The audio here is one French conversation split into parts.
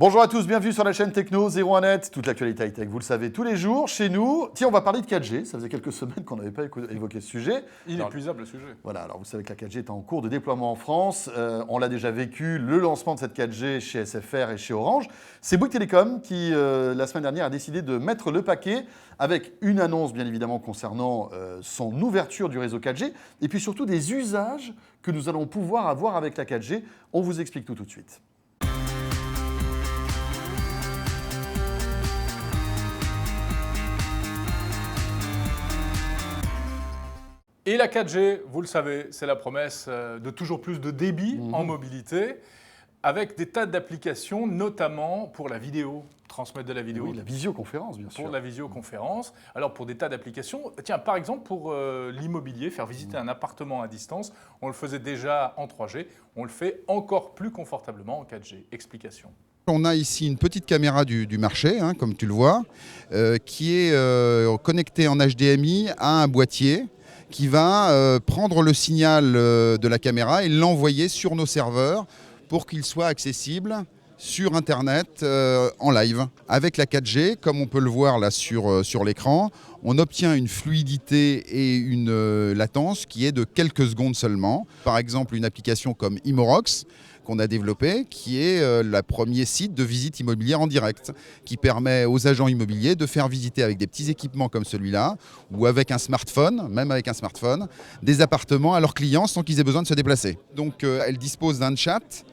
Bonjour à tous, bienvenue sur la chaîne Techno 01net, toute l'actualité high-tech, vous le savez, tous les jours, chez nous. Tiens, on va parler de 4G, ça faisait quelques semaines qu'on n'avait pas évoqué ce sujet. Inépuisable le sujet. Voilà, alors vous savez que la 4G est en cours de déploiement en France. On l'a déjà vécu, le lancement de cette 4G chez SFR et chez Orange. C'est Bouygues Telecom qui, la semaine dernière, a décidé de mettre le paquet avec une annonce, bien évidemment, concernant son ouverture du réseau 4G et puis surtout des usages que nous allons pouvoir avoir avec la 4G. On vous explique tout de suite. Et la 4G, vous le savez, c'est la promesse de toujours plus de débit en mobilité, avec des tas d'applications, notamment pour la vidéo, transmettre de la vidéo. Oui, la visioconférence, bien sûr. Pour la visioconférence. Alors, pour des tas d'applications, tiens, par exemple, pour l'immobilier, faire visiter un appartement à distance, on le faisait déjà en 3G, on le fait encore plus confortablement en 4G. Explication. On a ici une petite caméra du marché, comme tu le vois, qui est connectée en HDMI à un boîtier qui va prendre le signal de la caméra et l'envoyer sur nos serveurs pour qu'il soit accessible sur Internet en live. Avec la 4G, comme on peut le voir là sur l'écran, on obtient une fluidité et une latence qui est de quelques secondes seulement. Par exemple, une application comme Imorox, qu'on a développé, qui est le premier site de visite immobilière en direct, qui permet aux agents immobiliers de faire visiter avec des petits équipements comme celui-là, ou avec un smartphone, même avec un smartphone, des appartements à leurs clients sans qu'ils aient besoin de se déplacer. Donc elle dispose d'un chat.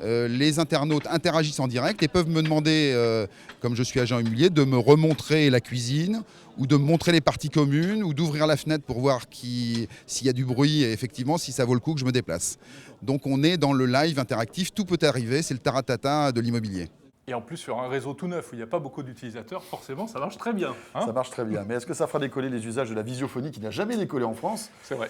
Les internautes interagissent en direct et peuvent me demander, comme je suis agent immobilier, de me remontrer la cuisine ou de me montrer les parties communes ou d'ouvrir la fenêtre pour voir s'il y a du bruit et effectivement si ça vaut le coup que je me déplace. Donc on est dans le live interactif, tout peut arriver, c'est le taratata de l'immobilier. Et en plus, sur un réseau tout neuf où il n'y a pas beaucoup d'utilisateurs, forcément, ça marche très bien. Ça marche très bien. Mais est-ce que ça fera décoller les usages de la visiophonie qui n'a jamais décollé en France? C'est vrai.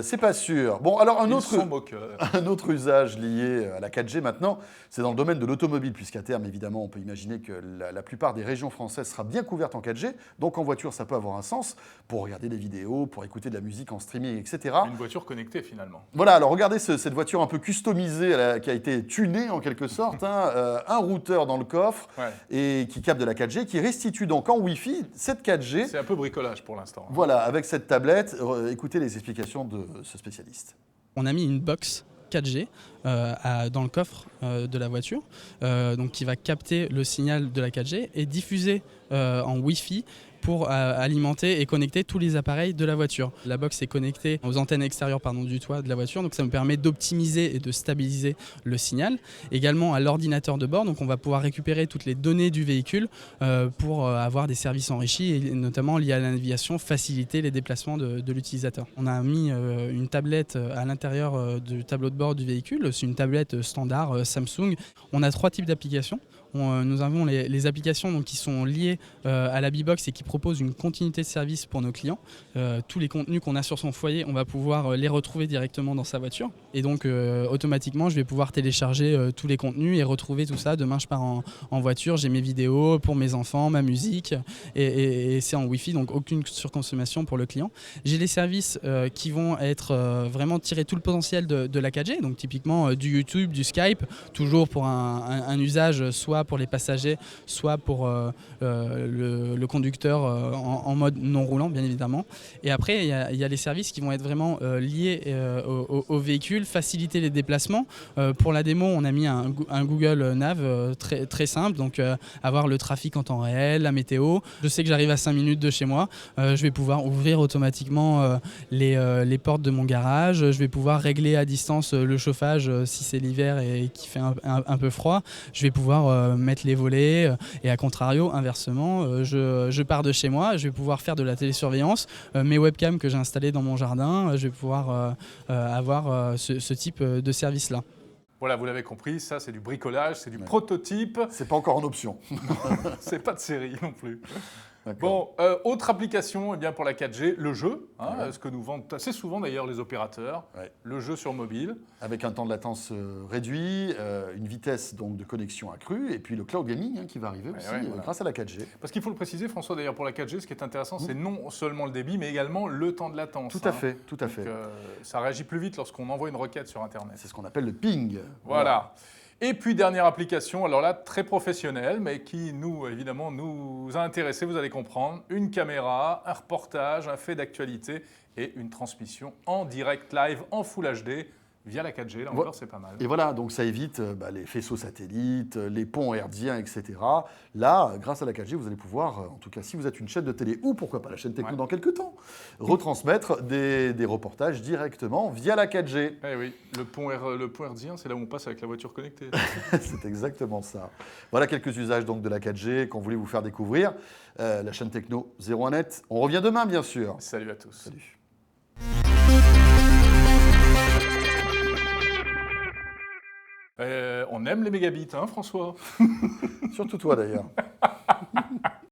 C'est pas sûr. Bon, alors un autre usage lié à la 4G maintenant, c'est dans le domaine de l'automobile, puisqu'à terme, évidemment, on peut imaginer que la plupart des régions françaises sera bien couverte en 4G. Donc en voiture, ça peut avoir un sens pour regarder des vidéos, pour écouter de la musique en streaming, etc. Une voiture connectée, finalement. Voilà, alors regardez cette voiture un peu customisée, qui a été tunée en quelque sorte, un routeur dans le coffre et qui capte de la 4G, qui restitue donc en Wi-Fi cette 4G. C'est un peu bricolage pour l'instant. Voilà, avec cette tablette, écoutez les explications de ce spécialiste. On a mis une box 4G dans le coffre de la voiture, donc qui va capter le signal de la 4G et diffuser en Wi-Fi pour alimenter et connecter tous les appareils de la voiture. La box est connectée aux antennes extérieures du toit de la voiture, donc ça me permet d'optimiser et de stabiliser le signal. Également à l'ordinateur de bord, donc on va pouvoir récupérer toutes les données du véhicule pour avoir des services enrichis et notamment liés à la navigation, faciliter les déplacements de l'utilisateur. On a mis une tablette à l'intérieur du tableau de bord du véhicule, c'est une tablette standard Samsung. On a 3 types d'applications. Nous avons les applications donc, qui sont liées à la B-Box et qui proposent une continuité de service pour nos clients. Tous les contenus qu'on a sur son foyer, on va pouvoir les retrouver directement dans sa voiture. Et donc automatiquement, je vais pouvoir télécharger tous les contenus et retrouver tout ça. Demain, je pars en voiture, j'ai mes vidéos pour mes enfants, ma musique et c'est en Wi-Fi, donc aucune surconsommation pour le client. J'ai les services qui vont être vraiment tirer tout le potentiel de la 4G, donc typiquement du YouTube, du Skype, toujours pour un usage soit pour les passagers, soit pour le conducteur en mode non roulant, bien évidemment. Et après, il y a les services qui vont être vraiment liés au véhicule, faciliter les déplacements. Pour la démo, on a mis un Google Nav très, très simple, donc avoir le trafic en temps réel, la météo. Je sais que j'arrive à 5 minutes de chez moi, je vais pouvoir ouvrir automatiquement les portes de mon garage, je vais pouvoir régler à distance le chauffage si c'est l'hiver et qu'il fait un peu froid. Je vais pouvoir mettre les volets et à contrario, inversement, je pars de chez moi, je vais pouvoir faire de la télésurveillance, mes webcams que j'ai installées dans mon jardin, je vais pouvoir avoir ce type de service-là. Voilà, vous l'avez compris, ça c'est du bricolage, c'est du prototype. C'est pas encore en option. C'est pas de série non plus. Bon, autre application pour la 4G, le jeu, ce que nous vendent assez souvent d'ailleurs les opérateurs, le jeu sur mobile. Avec un temps de latence réduit, une vitesse donc, de connexion accrue, et puis le cloud gaming qui va arriver aussi grâce à la 4G. Parce qu'il faut le préciser, François, d'ailleurs pour la 4G, ce qui est intéressant, c'est non seulement le débit, mais également le temps de latence. Tout à fait, tout à fait. Ça réagit plus vite lorsqu'on envoie une requête sur Internet. C'est ce qu'on appelle le ping. Voilà. Et puis, dernière application, alors là, très professionnelle, mais qui, nous, évidemment, nous a intéressés, vous allez comprendre. Une caméra, un reportage, un fait d'actualité et une transmission en direct live, en Full HD, via la 4G. Là encore, c'est pas mal. Et voilà, donc ça évite les faisceaux satellites, les ponts hertziens, etc. Là, grâce à la 4G, vous allez pouvoir, en tout cas si vous êtes une chaîne de télé, ou pourquoi pas la chaîne Techno dans quelques temps, retransmettre des reportages directement via la 4G. Eh oui, le pont hertzien, c'est là où on passe avec la voiture connectée. C'est exactement ça. Voilà quelques usages donc de la 4G qu'on voulait vous faire découvrir. La chaîne Techno 01net. On revient demain, bien sûr. Salut à tous. Salut. On aime les mégabits, hein, François? Surtout toi, d'ailleurs.